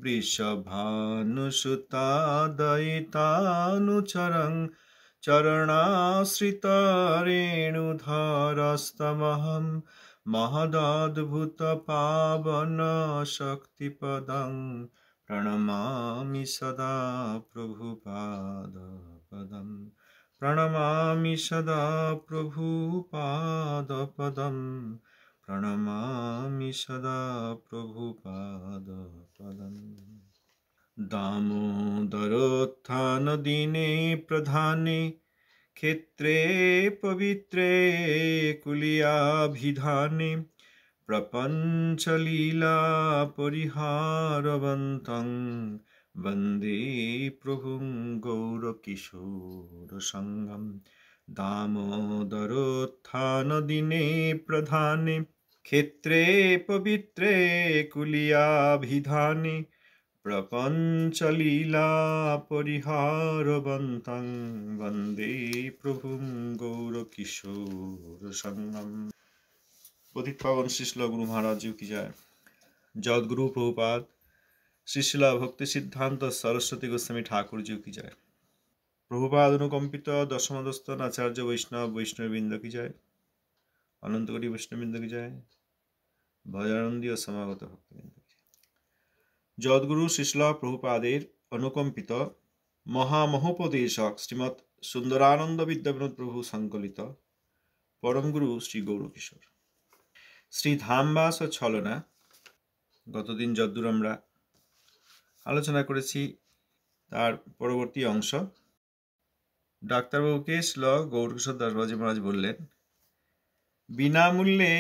वृषभानुसुतादयितानुचरं चरणाश्रितरेणुधरस्तमहं महदद्भुतपावनशक्तिपदं प्रणमामि सदा प्रभुपादपदम् प्रणमामि सदा प्रभुपादपदम् प्रणमामि सदा प्रभुपादपदम् दामोदरोत्थानदिने प्रधाने क्षेत्रे पवित्रे कुलीयाभिधाने प्रपञ्चलीला परिहारवन्तं वन्दे प्रभुं गौरकिशोरसङ्गं दामोदरोत्थानदिने प्रधाने क्षेत्रे पवित्रे कुलीयाभिधाने प्रपञ्चलीला परिहारवन्तं वन्दे प्रभुं गौरकिशोरसङ्गम्। पतित पावन श्रीशिला गुरु महाराज जी की जय। जगद्गुरु प्रभुपाद श्रीशिला भक्ति सिद्धांत सरस्वती गोस्वामी ठाकुर जी की जय। प्रभुपाद अनुकंपित दशमदस्तन आचार्य वैष्णववृंद की जय। अनंत कोटि वैष्णववृंद की जय। भजानंदी और समागत भक्तवृंद की जय। जगद्गुरु श्रीशिला प्रभुपादेर अनुकंपित महामहोपदेशक श्रीमद सुंदरानंद विद्याविनोद प्रभु संकलित परम गुरु श्री गौरकिशोर श्री ধামবাস ও ছলনা গতদিন যদ্দূর আমরা আলোচনা করেছি তার পরবর্তী অংশ। ডাক্তারবাবুকে শ্রীল গৌরকিশোর দাসবাবুজি মহারাজ বললেন, বিনামূল্যে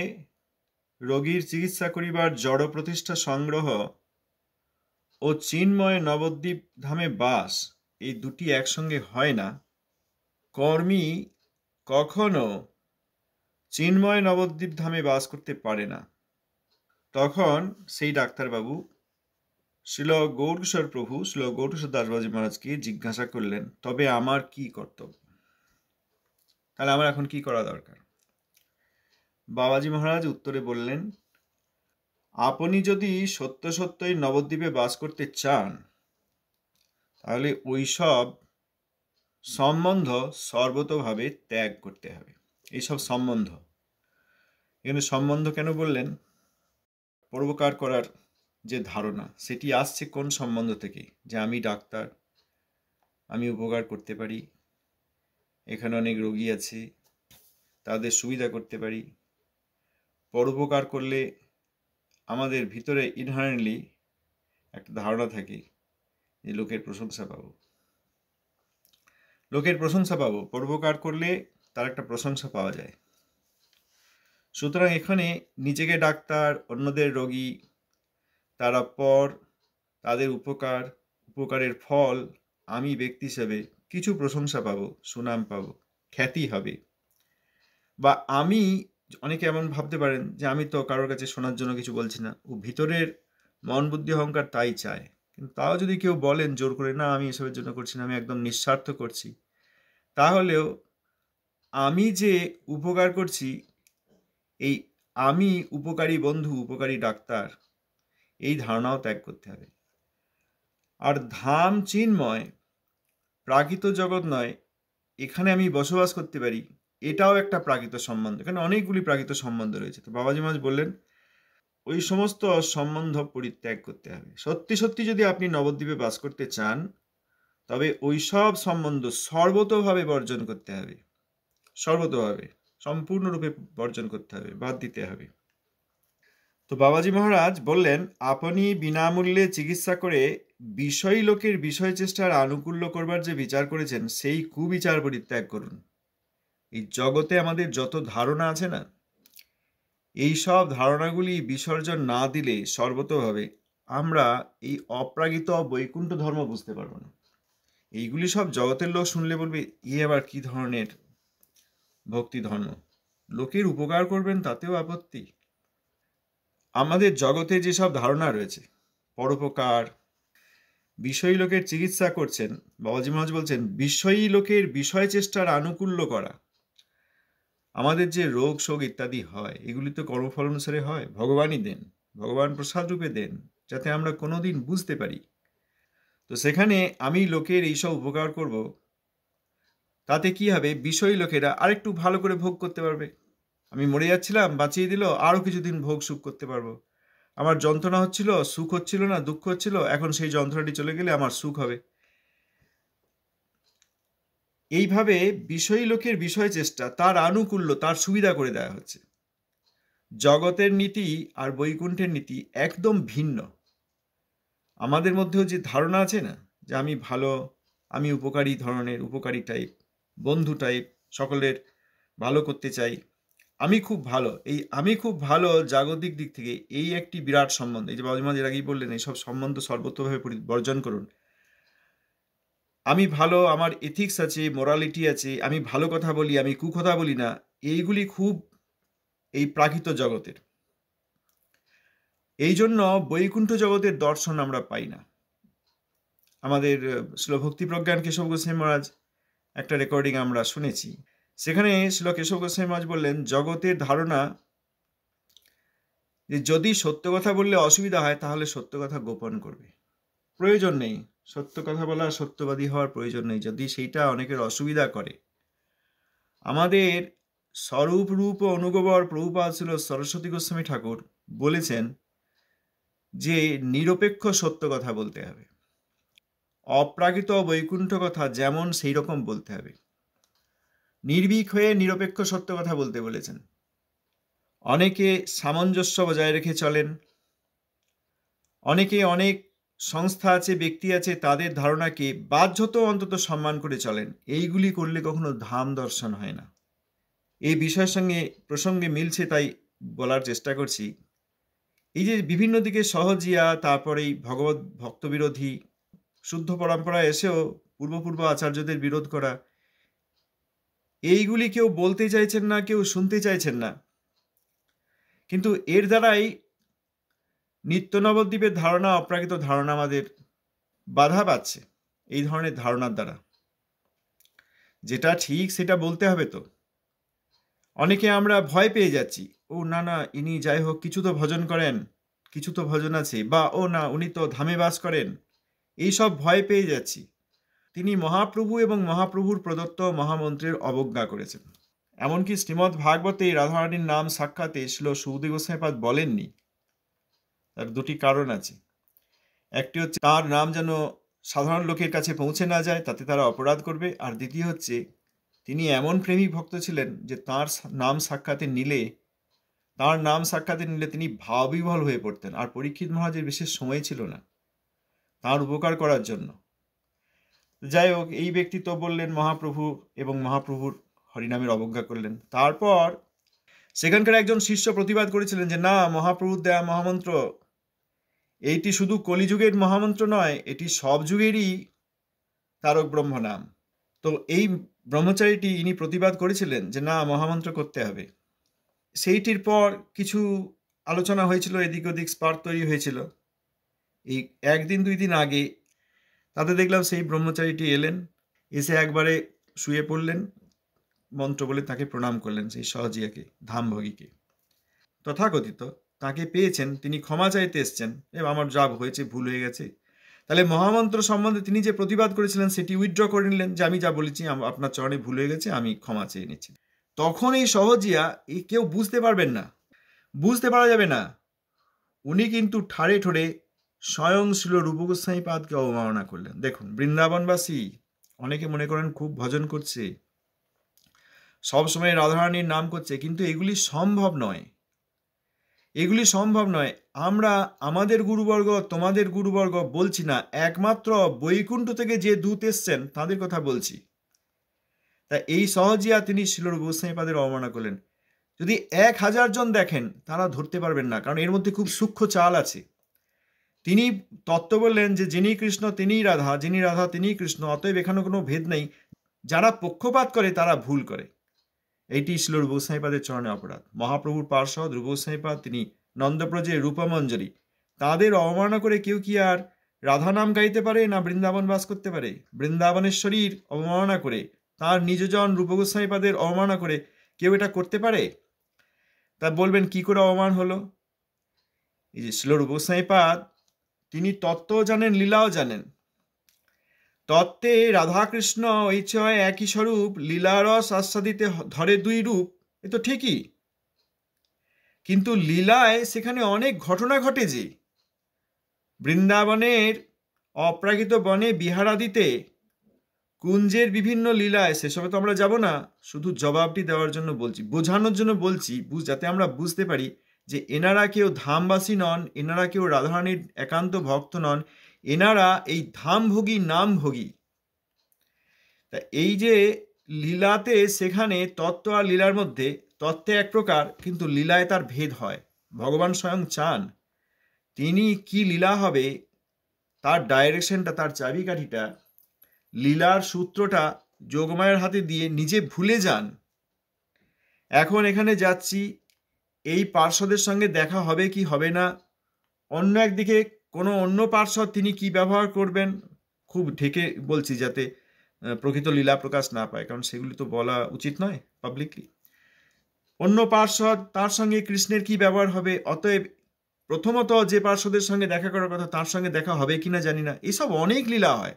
রোগীর চিকিৎসা করিবার জড় প্রতিষ্ঠা সংগ্রহ ও চিন্ময় নবদ্বীপ ধামে বাস, এই দুটি একসঙ্গে হয় না। কর্মী কখনো চিন্ময় নবদ্বীপ ধামে বাস করতে পারে না। তখন সেই ডাক্তারবাবু শ্রীল গৌরকিশোর প্রভু শ্রীল গৌরকিশোর দাসবাবুজি মহারাজকে জিজ্ঞাসা করলেন, তবে আমার কি কর্তব্য? তাহলে আমার এখন কি করা দরকার? বাবাজি মহারাজ উত্তরে বললেন, আপনি যদি সত্য সত্যই নবদ্বীপে বাস করতে চান তাহলে ওইসব সম্বন্ধ সর্বতোভাবে ত্যাগ করতে হবে। এইসব সম্বন্ধ, এখানে সম্বন্ধ কেন বললেন? পরোপকার করার যে ধারণা সেটি আসছে কোন সম্বন্ধ থেকে? যে আমি ডাক্তার, আমি উপকার করতে পারি, এখানে অনেক রোগী আছে, তাদের সুবিধা করতে পারি। পরোপকার করলে আমাদের ভিতরে ইনহারেন্টলি একটা ধারণা থাকে যে লোকের প্রশংসা পাবো, লোকের প্রশংসা পাবো। পরোপকার করলে তার একটা প্রশংসা পাওয়া যায়। সুতরাং এখানে নিজেকে ডাক্তার, অন্যদের রোগী, তারা পর, তাদের উপকারের ফল আমি ব্যক্তি হিসেবে কিছু প্রশংসা পাবো, সুনাম পাবো, খ্যাতি হবে। বা আমি, অনেকে এমন ভাবতে পারেন যে আমি তো কারোর কাছে শোনার জন্য কিছু বলছি না, ও ভিতরের মন বুদ্ধি অহংকার তাই চায়। কিন্তু তাও যদি কেউ বলেন জোর করে, না আমি এসবের জন্য করছি না, আমি একদম নিঃস্বার্থ করছি, তাহলেও আমি যে উপকার করছি, এই আমি উপকারী বন্ধু, উপকারী ডাক্তার, এই ধারণাও ত্যাগ করতে হবে। আর ধাম চিন্ময়, প্রাকৃত জগৎ নয়, এখানে আমি বসবাস করতে পারি, এটাও একটা প্রাকৃত সম্বন্ধ। এখানে অনেকগুলি প্রাকৃত সম্বন্ধ রয়েছে। তো বাবাজি মহারাজ বললেন, ওই সমস্ত সম্বন্ধ পরিত্যাগ করতে হবে। সত্যি সত্যি যদি আপনি নবদ্বীপে বাস করতে চান তবে ওই সব সম্বন্ধ সর্বতোভাবে বর্জন করতে হবে। সর্বতোভাবে, সম্পূর্ণরূপে বর্জন করতে হবে, বাদ দিতে হবে। তো বাবাজি মহারাজ বললেন, আপনি বিনামূল্যে চিকিৎসা করে বিষয়ী লোকের বিষয় চেষ্টার আনুকূল্য করবার যে বিচার করেছেন, সেই কুবিচার পরিত্যাগ করুন। এই জগতে আমাদের যত ধারণা আছে না, এই সব ধারণাগুলি বিসর্জন না দিলে সর্বতোভাবে আমরা এই অপ্রাকৃত বৈকুণ্ঠ ধর্ম বুঝতে পারবো না। এইগুলি সব জগতের লোক শুনলে বলবে, আবার কি ধরনের ভক্তি ধর্ম? লোকের উপকার করবেন তাতেও আপত্তি। আমাদের জগতে যেসব ধারণা রয়েছে, পরোপকার, বিষয়ী লোকের চিকিৎসা করছেন, বাবাজি মহারাজ বলছেন বিষয়ী লোকের বিষয় চেষ্টার আনুকূল্য করা। আমাদের যে রোগ শোক ইত্যাদি হয়, এগুলি তো কর্মফল অনুসারে হয়, ভগবানই দেন, ভগবান প্রসাদ রূপে দেন। যাতে আমরা কোনোদিন বুঝতে পারি। তো সেখানে আমি লোকের এইসব উপকার করব, তাতে কি হবে, বিষয়ী লোকেরা আরেকটু ভালো করে ভোগ করতে পারবে। আমি মরে যাচ্ছিলাম, বাঁচিয়ে দিল, আরও কিছুদিন ভোগ সুখ করতে পারবো। আমার যন্ত্রণা হচ্ছিল, সুখ হচ্ছিল না, দুঃখ হচ্ছিল, এখন সেই যন্ত্রণাটি চলে গেলে আমার সুখ হবে। এইভাবে বিষয়ী লোকের বিষয় চেষ্টা, তার আনুকূল্য, তার সুবিধা করে দেওয়া হচ্ছে। জগতের নীতি আর বৈকুণ্ঠের নীতি একদম ভিন্ন। আমাদের মধ্যেও যে ধারণা আছে না, যে আমি ভালো, আমি উপকারী ধরনের, উপকারী টাইপ, বন্ধু টাইপ, সকলের ভালো করতে চাই, আমি খুব ভালো, এই আমি খুব ভালো জাগতিক দিক থেকে এই একটি বিরাট সম্বন্ধ। এই যে বাবুজি এর আগেই বললেন, এইসব সম্বন্ধ সর্বতভাবে বর্জন করুন। আমি ভালো, আমার এথিক্স আছে, মোরালিটি আছে, আমি ভালো কথা বলি, আমি কুকথা বলি না, এইগুলি খুব এই প্রাকৃত জগতের। এই জন্য বৈকুণ্ঠ জগতের দর্শন আমরা পাই না। আমাদের শ্রীল ভক্তি প্রজ্ঞান কেশব গোস্বামী মহারাজ একটা রেকর্ডিং আমরা শুনেছি, সেখানে শ্রীল কেশব গোস্বামী মহারাজ বললেন, জগতের ধারণা যে যদি সত্য কথা বললে অসুবিধা হয় তাহলে সত্য কথা গোপন করবে, প্রয়োজন নেই সত্য কথা বলা, সত্যবাদী হওয়ার প্রয়োজন নেই যদি সেইটা অনেকের অসুবিধা করে। আমাদের স্বরূপ রূপ ও অনুগবর প্রভুপাদ ছিল সরস্বতী গোস্বামী ঠাকুর বলেছেন যে নিরপেক্ষ সত্য কথা বলতে হবে, অপ্রাকৃত বৈকুণ্ঠ কথা যেমন সেই রকম বলতে হবে, নির্ভীক হয়ে নিরপেক্ষ সত্য কথা বলতে বলেছেন। অনেকে সামঞ্জস্য বজায় রেখে চলেন, অনেকে অনেক সংস্থা আছে, ব্যক্তি আছে, তাদের ধারণাকে বাধ্যত অন্তত সম্মান করে চলেন। এইগুলি করলে কখনো ধাম দর্শন হয় না। এই বিষয়ের সঙ্গে প্রসঙ্গে মিলছে তাই বলার চেষ্টা করছি। এই যে বিভিন্ন দিকে সহজিয়া, তারপরে এই ভগবত ভক্তবিরোধী, শুদ্ধ পরম্পরা এসেও পূর্ব আচার্যদের বিরোধ করা, এইগুলি কেউ বলতে চাইছেন না, কেউ শুনতে চাইছেন না। কিন্তু এর দ্বারাই নিত্য নবদ্বীপের ধারণা, অপ্রাকৃত ধারণা আমাদের বাধা পাচ্ছে। এই ধরনের ধারণার দ্বারা যেটা ঠিক সেটা বলতে হবে। তো অনেকে আমরা ভয় পেয়ে যাচ্ছি, ও না না ইনি যাই হোক কিছু তো ভজন করেন, কিছু তো ভজন আছে, বা ও না উনি তো ধামে বাস করেন, এইসব ভয় পেয়ে যাচ্ছি। তিনি মহাপ্রভু এবং মহাপ্রভুর প্রদত্ত মহামন্ত্রের অবজ্ঞা করেছেন। এমনকি শ্রীমদ্ ভাগবতে রাধারানীর নাম সাক্ষাতে শ্রীল সুখদেব গোস্বামীপাদ বলেননি। তার দুটি কারণ আছে। একটি হচ্ছে তার নাম যেন সাধারণ লোকের কাছে পৌঁছে না যায়, তাতে তারা অপরাধ করবে। আর দ্বিতীয় হচ্ছে তিনি এমন প্রেমিক ভক্ত ছিলেন যে তার নাম সাক্ষাতে নিলে তিনি ভাববিহ্বল হয়ে পড়তেন। আর পরীক্ষিত মহারাজের বিশেষ সময় ছিল না তার উপকার করার জন্য। যাই হোক, এই ব্যক্তি তো বললেন মহাপ্রভু এবং মহাপ্রভুর হরিনামের অবজ্ঞা করলেন। তারপর সেখানকার একজন শিষ্য প্রতিবাদ করেছিলেন যে না, মহাপ্রভুর দেয়া মহামন্ত্র এইটি শুধু কলিযুগের মহামন্ত্র নয়, এটি সব যুগেরই তারক ব্রহ্ম নাম। তো এই ব্রহ্মচারীটি ইনি প্রতিবাদ করেছিলেন যে না, মহামন্ত্র করতে হবে। সেইটির পর কিছু আলোচনা হয়েছিল, এদিক ওদিক স্পার্ক তৈরি হয়েছিল। এই একদিন দুই দিন আগে তাতে দেখলাম সেই ব্রহ্মচারীটি এলেন, এসে একবারে শুয়ে পড়লেন, মন্ত্র বলে তাকে প্রণাম করলেন, সেই সহজিয়াকে, ধামভোগীকে। তথাকথিত তাকে পেয়েছেন, তিনি ক্ষমা চাইতে এসছেন, এবং আমার যা হয়েছে ভুল হয়ে গেছে। তাহলে মহামন্ত্র সম্বন্ধে তিনি যে প্রতিবাদ করেছিলেন সেটি উইথড্র করে নিলেন, যে আমি যা বলেছি আপনার চরণে ভুল হয়ে গেছে, আমি ক্ষমা চেয়ে নিচ্ছি। তখন এই সহজিয়া কেউ বুঝতে পারবেন না, বুঝতে পারা যাবে না, উনি কিন্তু ঠাড়ে ঠোড়ে স্বয়ং শ্রীল রূপ গোস্বামী পাদকে অবমাননা করলেন। দেখুন, বৃন্দাবনবাসী অনেকে মনে করেন খুব ভজন করছে, সবসময় রাধারানীর নাম করছে, কিন্তু এগুলি সম্ভব নয়, এগুলি সম্ভব নয়। আমরা আমাদের গুরুবর্গ, তোমাদের গুরুবর্গ বলছি না, একমাত্র বৈকুণ্ঠ থেকে যে দূত এসছেন তাদের কথা বলছি। তা এই সহজিয়া তিনি শ্রীল রূপ গোস্বামী পাদের অবমাননা করলেন। যদি 1000 জন দেখেন তারা ধরতে পারবেন না, কারণ এর মধ্যে খুব সূক্ষ্ম চাল আছে। তিনি তত্ত্ব বললেন যে যিনি কৃষ্ণ তিনিই রাধা, যিনি রাধা তিনিই কৃষ্ণ, অতএব এখানে কোনো ভেদ নেই। যারা পক্ষপাত করে তারা ভুল করে। এইটি শ্রীল রূপ গোস্বামী পাদের চরণে অপরাধ। মহাপ্রভুর পার্ষদ রূপ গোস্বামী পাদ, তিনি নন্দব্রজের রূপমঞ্জরি, তাদের অবমাননা করে কেউ কি আর রাধা নাম গাইতে পারে না বৃন্দাবন বাস করতে পারে? বৃন্দাবনেশ্বরীর অবমাননা করে, তার নিজজন রূপ গোস্বামী পাদের অবমাননা করে কেউ এটা করতে পারে? তা বলবেন কি করে অবমান হলো? এই যে শ্রীল রূপ গোস্বামী পাদ তিনি তত্ত্বও জানেন, লীলাও জানেন। তত্ত্বে রাধাকৃষ্ণ ঐচয় একই স্বরূপ, লীলারস আস্বাদিতে ধরে দুই রূপ, এ তো ঠিকই, কিন্তু লীলায় সেখানে অনেক ঘটনা ঘটে যে। বৃন্দাবনের অপ্রাকৃত বনে বিহারাদিতে কুঞ্জের বিভিন্ন লীলায়, সেসবে তো আমরা যাব না, শুধু জবাবটি দেওয়ার জন্য বলছি, বোঝানোর জন্য বলছি, যাতে আমরা বুঝতে পারি যে এনারা কেউ ধামবাসী নন, এনারা কেউ রাধারানীর একান্ত ভক্ত নন, এনারা এই ধামভোগী, নামভোগী। তা এই যে লীলাতে, সেখানে তত্ত্ব আর লীলার মধ্যে, তত্ত্বে এক প্রকার কিন্তু লীলায় তার ভেদ হয়। ভগবান স্বয়ং চান তিনি কি লীলা হবে, তার ডাইরেকশনটা, তার চাবিকাঠিটা, লীলার সূত্রটা যোগমায়ের হাতে দিয়ে নিজে ভুলে যান। এখন এখানে যাচ্ছি, এই পার্শ্বদের সঙ্গে দেখা হবে কি হবে না, অন্য একদিকে কোনো অন্য পার্শ্বদ তিনি কি ব্যবহার করবেন, খুব ঢেকে বলছি যাতে প্রকৃত লীলা প্রকাশ না পায়, কারণ সেগুলি তো বলা উচিত নয় পাবলিকলি। অন্য পার্শ্বদ, তার সঙ্গে কৃষ্ণের কি ব্যবহার হবে, অতএব প্রথমত যে পার্শ্বদের সঙ্গে দেখা করার কথা তার সঙ্গে দেখা হবে কিনা জানি না। এইসব অনেক লীলা হয়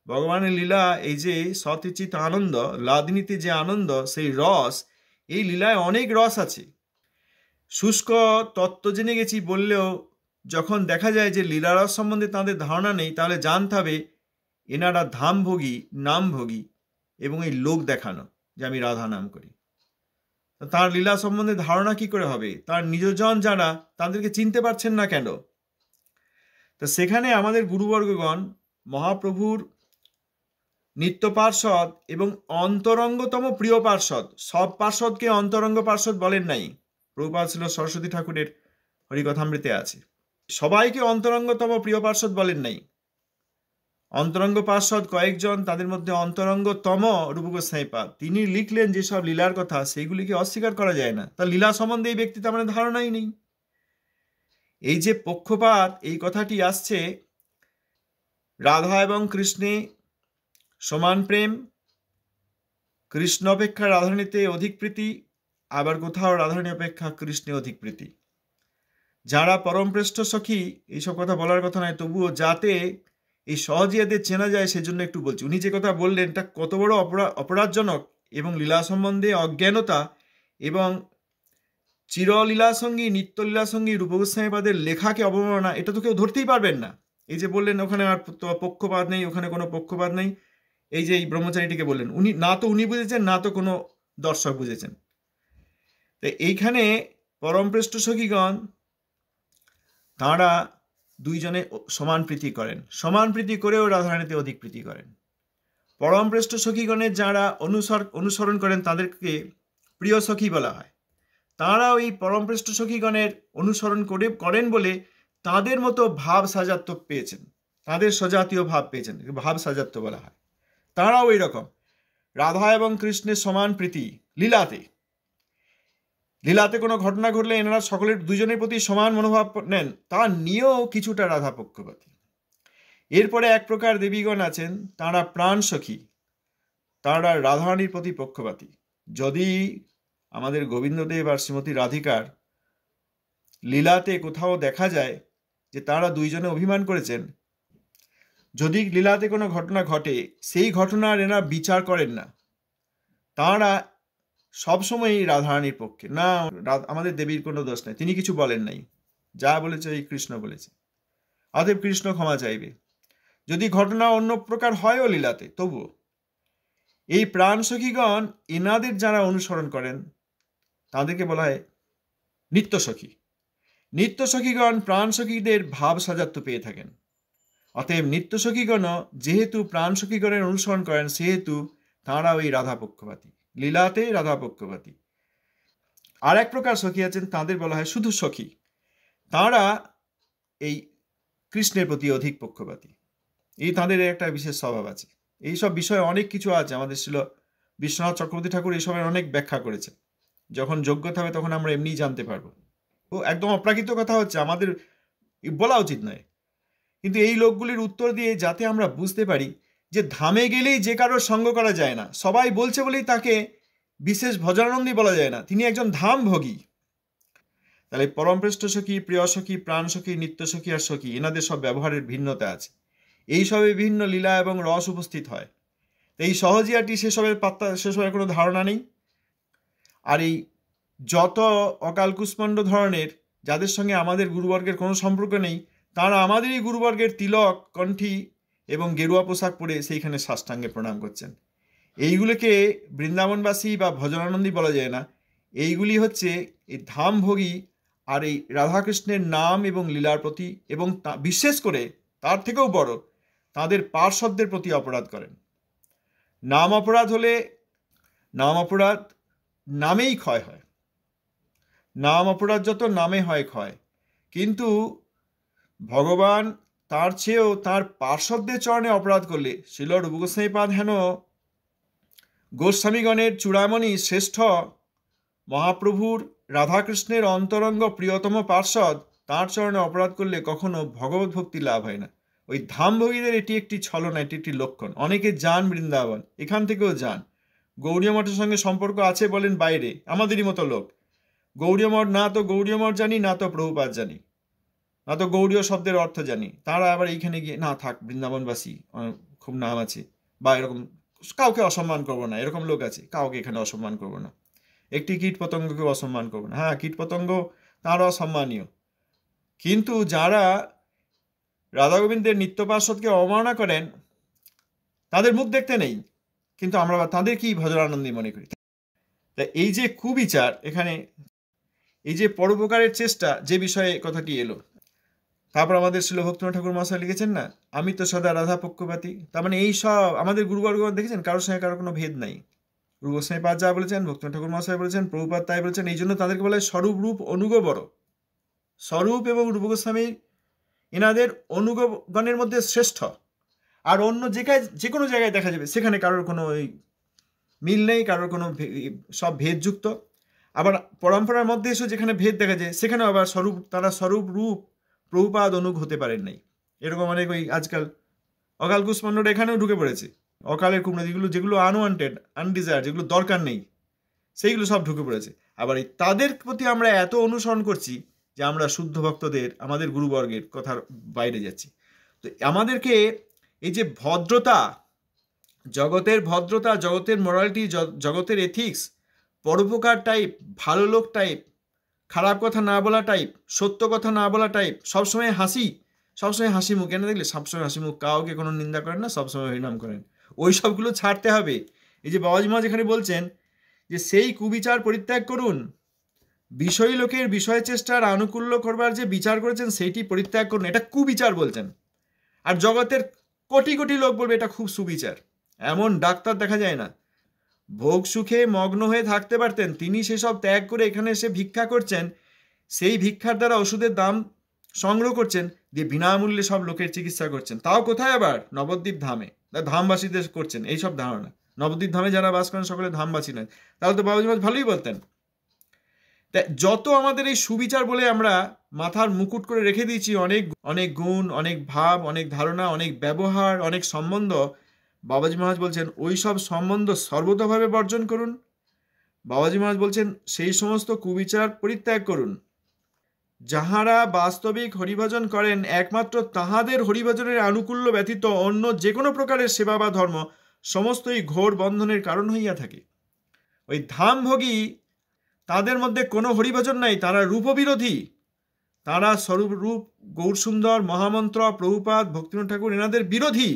ভগবানের লীলা। এই যে সচিত আনন্দ, লাদিনীতে যে আনন্দ, সেই রস, এই লীলায় অনেক রস আছে। শুষ্ক তত্ত্ব জেনে গেছি বললেও যখন দেখা যায় যে লীলারস সম্বন্ধে তাদের ধারণা নেই, তাহলে জানতে হবে এনারা ধামভোগী, নামভোগী, এবং এই লোক দেখানো যে আমি রাধা নাম করি। তার লীলা সম্বন্ধে ধারণা কি করে হবে? তার নিজজন যারা, তাদেরকে চিনতে পারছেন না কেন? তো সেখানে আমাদের গুরুবর্গগণ মহাপ্রভুর নিত্য পার্ষদ এবং অন্তরঙ্গতম প্রিয় পার্ষদ, সব পার্ষদকে অন্তরঙ্গ পার্ষদ বলেন নাই। প্রভুপাদ ছিল সরস্বতী ঠাকুরের হরিকথামৃতে আছে, সবাইকে অন্তরঙ্গতম প্রিয় পার্ষদ বলেন নাই। অন্তরঙ্গ পার্ষদ কয়েকজন, তাদের মধ্যে অন্তরঙ্গতম রূপ গোস্বামীপাদ, তিনি লিখলেন যেসব লীলার কথা, সেইগুলিকে অস্বীকার করা যায় না। তার লীলা সম্বন্ধে এই ব্যক্তিতে আমাদের ধারণাই নেই। এই যে পক্ষপাত, এই কথাটি আসছে রাধা এবং কৃষ্ণে সমান প্রেম, কৃষ্ণ অপেক্ষা রাধারানীতে অধিক প্রীতি, আবার কোথাও রাধারানী অপেক্ষা কৃষ্ণে অধিক প্রীতি। যারা পরমপ্রেষ্ঠ সখী, এইসব কথা বলার কথা নয়, তবুও যাতে এই সহজে এদের চেনা যায় সেজন্য একটু বলছি। উনি যে কথা বললেন এটা কত বড় অপরাধজনক, এবং লীলা সম্বন্ধে অজ্ঞানতা, এবং চিরলীলাসঙ্গী, নিত্যলীলাসঙ্গী রূপ গোস্বামীপাদের লেখাকে অবমাননা, এটা তো কেউ ধরতেই পারবেন না। এই যে বললেন ওখানে আর পক্ষপাত নেই, ওখানে কোনো পক্ষপাত নেই, এই যে এই ব্রহ্মচারীটিকে বললেন, উনি না তো উনি বুঝেছেন, না তো কোনো দর্শক বুঝেছেন। তো এইখানে পরমপ্রেষ্ঠ সখীগণ তাঁরা দুইজনে সমান প্রীতি করেন, সমান প্রীতি করেও রাধারানীতে অধিক প্রীতি করেন। পরমপ্রেষ্ঠ সখীগণের যারা অনুসরণ করেন তাদেরকে প্রিয় সখী বলা হয়। তাঁরা ওই পরমপ্রেষ্ঠ সখীগণের অনুসরণ করেন বলে তাদের মতো ভাব সাজাত্য পেয়েছেন, তাদের সজাতীয় ভাব পেয়েছেন, ভাব সাজাত্য বলা হয়। তাঁরাও ওই রকম রাধা এবং কৃষ্ণের সমান প্রীতি লীলাতে। লীলাতে কোনো ঘটনা ঘটলে এনারা সকলের দুজনের প্রতি সমান মনোভাব নেন, তা নিয়েও কিছুটা রাধা পক্ষপাতী। এরপরে এক প্রকার দেবীগণ আছেন, তাঁরা প্রাণ সখী, তাঁরা রাধারানীর প্রতি পক্ষপাতী। যদি আমাদের গোবিন্দদেব আর শ্রীমতী রাধিকার লীলাতে কোথাও দেখা যায় যে তাঁরা দুইজনে অভিমান করেছেন, যদি লীলাতে কোনো ঘটনা ঘটে, সেই ঘটনার এরা বিচার করেন না, তাঁরা সবসময়ই রাধারানীর পক্ষে। না, আমাদের দেবীর কোনো দোষ নেই, তিনি কিছু বলেন নাই, যা বলেছে এই কৃষ্ণ বলেছে, অতএব কৃষ্ণ ক্ষমা চাইবে। যদি ঘটনা অন্য প্রকার হয়ও লীলাতে, তবুও এই প্রাণ সখীগণ এনাদের যারা অনুসরণ করেন তাদেরকে বলা হয় নিত্য সখী। নিত্য সখীগণ প্রাণ সখীদের ভাব সাজাত্য পেয়ে থাকেন, অতএব নিত্য সখীগণ যেহেতু প্রাণ সখীগণের অনুসরণ করেন, সেহেতু তাঁরা ওই রাধা পক্ষপাতী, লীলাতে রাধা পক্ষপাতী। আর এক প্রকার সখী আছেন, তাদের বলা হয় শুধু সখী, তাঁরা এই কৃষ্ণের প্রতি অধিক পক্ষপাতী। এই তাঁদের একটা বিশেষ স্বভাব আছে। এইসব বিষয়ে অনেক কিছু আছে, আমাদের ছিল বিশ্বনাথ চক্রবর্তী ঠাকুর এইসবের অনেক ব্যাখ্যা করেছে। যখন যোগ্যতা হবে তখন আমরা এমনিই জানতে পারবো। ও একদম অপ্রাকৃত কথা হচ্ছে, আমাদের বলা উচিত নয়, কিন্তু এই লোকগুলির উত্তর দিয়ে যাতে আমরা বুঝতে পারি যে ধামে গেলেই যে কারোর সঙ্গ করা যায় না, সবাই বলছে বলেই তাকে বিশেষ ভজনানন্দী বলা যায় না, তিনি একজন ধামভোগী। তাহলে পরমপৃষ্ঠ সখী, প্রিয় সখী, প্রাণ সখী, নিত্য সখী আর সখী, এনাদের সব ব্যবহারের ভিন্নতা আছে। এই সবে বিভিন্ন লীলা এবং রস উপস্থিত হয়। এই সহজিয়াটি সেসবের কোনো ধারণা নেই। আর এই যত অকাল কুষ্মাণ্ড ধরনের, যাদের সঙ্গে আমাদের গুরুবর্গের কোনো সম্পর্ক নেই, তারা আমাদেরই গুরুবর্গের তিলক, কণ্ঠী এবং গেরুয়া পোশাক পরে সেইখানে সাষ্টাঙ্গে প্রণাম করছেন। এইগুলোকে বৃন্দাবনবাসী বা ভজনানন্দী বলা যায় না। এইগুলি হচ্ছে এই ধামভোগী আর এই রাধাকৃষ্ণের নাম এবং লীলার প্রতি, এবং বিশেষ করে তার থেকেও বড়, তাদের পার্শ্বদের প্রতি অপরাধ করেন। নাম অপরাধ হলে নাম অপরাধ নামেই ক্ষয় হয়। নাম অপরাধ যত নামে হয় ক্ষয়, কিন্তু ভগবান তার চেয়েও তার পার্শ্বদের চরণে অপরাধ করলে, শিল রূপ গোস্বামীপাদ হেন গোস্বামীগণের চূড়ামণি শ্রেষ্ঠ মহাপ্রভুর রাধাকৃষ্ণের অন্তরঙ্গ প্রিয়তম পার্ষদ, তাঁর চরণে অপরাধ করলে কখনো ভগবত ভক্তি লাভ হয় না। ওই ধামভোগীদের এটি একটি ছলনা, এটি একটি লক্ষণ। অনেকে যান বৃন্দাবন, এখান থেকেও যান, গৌড়ীয় মঠের সঙ্গে সম্পর্ক আছে বলেন বাইরে, আমাদেরই মতো লোক। গৌড়ীয় মঠ না তো গৌড়ীয় মঠ জানি, না তো প্রভুপাদ জানি, না তো গৌড়ীয় শব্দের অর্থ জানি। তারা আবার এইখানে গিয়ে না থাক, বৃন্দাবনবাসী খুব নাম আছে, বা এরকম কাউকে অসম্মান করবো না, এরকম লোক আছে, কাউকে এখানে অসম্মান করবো না, একটি কীট পতঙ্গকে অসম্মান করবো না। হ্যাঁ, কীট পতঙ্গ তাঁরা অসম্মানীয়, কিন্তু যারা রাধা গোবিন্দের নিত্য পার্শ্বদকে অবমাননা করেন, তাদের মুখ দেখতে নেই, কিন্তু আমরা তাদের কি ভজনানন্দী মনে করি। তা এই যে কুবিচার, এখানে এই যে পরোপকারের চেষ্টা, যে বিষয়ে কথাটি এলো, তারপর আমাদের শিল ভক্তিনাথ ঠাকুর মহাশয় লিখেছেন না, আমি তো সদা রাধা পক্ষপাতী। তার মানে এই সব আমাদের গুরুবর্গ দেখেছেন, কারোর সঙ্গে কারোর কোনো ভেদ নাই। গুরু গোস্বামীপাদ যা বলেছেন, ভক্তিনাথ ঠাকুর মহাশয় বলেছেন, প্রভুপাদ তাই বলেছেন। এই জন্য তাদেরকে বলে স্বরূপ রূপ অনুগ বড়। স্বরূপ এবং রূপ গোস্বামী এনাদের অনুগণের মধ্যে শ্রেষ্ঠ। আর অন্য যে কোনো জায়গায় দেখা যাবে সেখানে কারোর কোনো ওই মিল নেই, কারোর কোনো সব ভেদযুক্ত। আবার পরম্পরার মধ্যে এসে যেখানে ভেদ দেখা যায়, সেখানেও আবার তারা স্বরূপ রূপ প্রভুপাদ অনুগ হতে পারেন নাই। এরকম অনেক ওই আজকাল অকাল কুষ্মাণ্ডরা এখানেও ঢুকে পড়েছে। অকালের কুমনাদিগুলো, যেগুলো আনওয়ান্টেড, আনডিজায়ার, যেগুলো দরকার নেই, সেইগুলো সব ঢুকে পড়েছে। আবার এই তাদের প্রতি আমরা এত অনুসরণ করছি যে আমরা শুদ্ধ ভক্তদের, আমাদের গুরুবর্গের কথার বাইরে যাচ্ছি। তো আমাদেরকে এই যে ভদ্রতা, জগতের মোরালিটি, জগতের এথিক্স, পরোপকার টাইপ, ভালো লোক টাইপ, খারাপ কথা না বলা টাইপ, সত্য কথা না বলা টাইপ, সবসময় হাসি মুখ, এনে দেখলে সবসময় হাসি মুখ, কাউকে কোনো নিন্দা করেন না, সবসময় হরিনাম করেন, ওই সবগুলো ছাড়তে হবে। এই যে বাবাজি মহারাজ এখানে বলছেন যে সেই কুবিচার পরিত্যাগ করুন, বিষয়ী লোকের বিষয় চেষ্টার আনুকূল্য করবার যে বিচার করেছেন সেইটি পরিত্যাগ করুন, এটা কুবিচার বলছেন। আর জগতের কোটি কোটি লোক বলবে এটা খুব সুবিচার। এমন ডাক্তার দেখা যায় না, ভোগ সুখে মগ্ন হয়ে থাকতে পারতেন, তিনি সেসব ত্যাগ করে এখানে এসে ভিক্ষা করছেন, সেই ভিক্ষার দ্বারা ওষুধের দাম সংগ্রহ করছেন, দিয়ে বিনামূল্যে সব লোকের চিকিৎসা করছেন। তাও কোথায়? আবার নবদ্বীপ ধামে, ধামবাসীদের করছেন এইসব ধারণা। নবদ্বীপ ধামে যারা বাস করেন সকলে ধামবাসী নয়, তাহলে তো বাবাজি মহারাজ ভালোই বলতেন। তাই যত আমাদের এই সুবিচার বলে আমরা মাথার মুকুট করে রেখে দিয়েছি, অনেক গুণ, অনেক ভাব, অনেক ধারণা, অনেক ব্যবহার, অনেক সম্বন্ধ, বাবাজি মহারাজ বলছেন ওই সব সম্বন্ধ সর্বতভাবে বর্জন করুন। বাবাজি মহারাজ বলছেন সেই সমস্ত কুবিচার পরিত্যাগ করুন। যাহারা বাস্তবিক হরিভজন করেন, একমাত্র তাহাদের হরিভজনের আনুকূল্য ব্যতীত অন্য যে কোনো প্রকারের সেবা বা ধর্ম সমস্তই ঘোর বন্ধনের কারণ হইয়া থাকে। ওই ধামভোগী, তাদের মধ্যে কোনো হরিভজন নাই, তারা রূপবিরোধী, তারা স্বরূপ রূপ, গৌরসুন্দর, মহামন্ত্র, প্রভুপাদ, ভক্তিনাথ ঠাকুর এনাদের বিরোধী।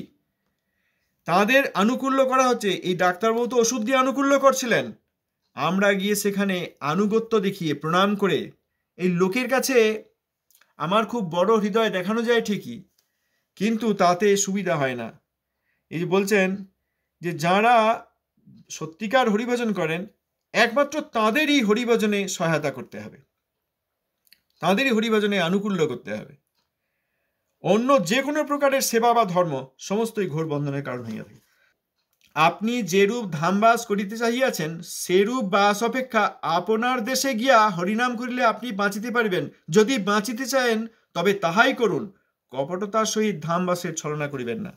তাদের আনুকূল্য করা হচ্ছে। এই ডাক্তারবাবু তো ওষুধ দিয়ে আনুকূল্য করছিলেন, আমরা গিয়ে সেখানে আনুগত্য দেখিয়ে প্রণাম করে, এই লোকের কাছে আমার খুব বড় হৃদয় দেখানো যায় ঠিকই, কিন্তু তাতে সুবিধা হয় না। এই যে বলছেন যে যারা সত্যিকার হরিভজন করেন, একমাত্র তাদেরই হরিভজনে সহায়তা করতে হবে, তাদেরই হরিভজনে আনুকূল্য করতে হবে। অন্য যে কোনো প্রকারের সেবা বা ধর্ম সমস্তই ঘোর বন্ধনের কারণ হইয়া থাকে। আপনি যেরূপ ধামবাস করিতে চাহিয়াছেন, সেরূপ বাস অপেক্ষা আপনার দেশে গিয়া হরিনাম করিলে আপনি বাঁচিতে পারিবেন। যদি বাঁচিতে চান তবে তাহাই করুন, কপটতার সহিত ধামবাসের ছলনা করিবেন না।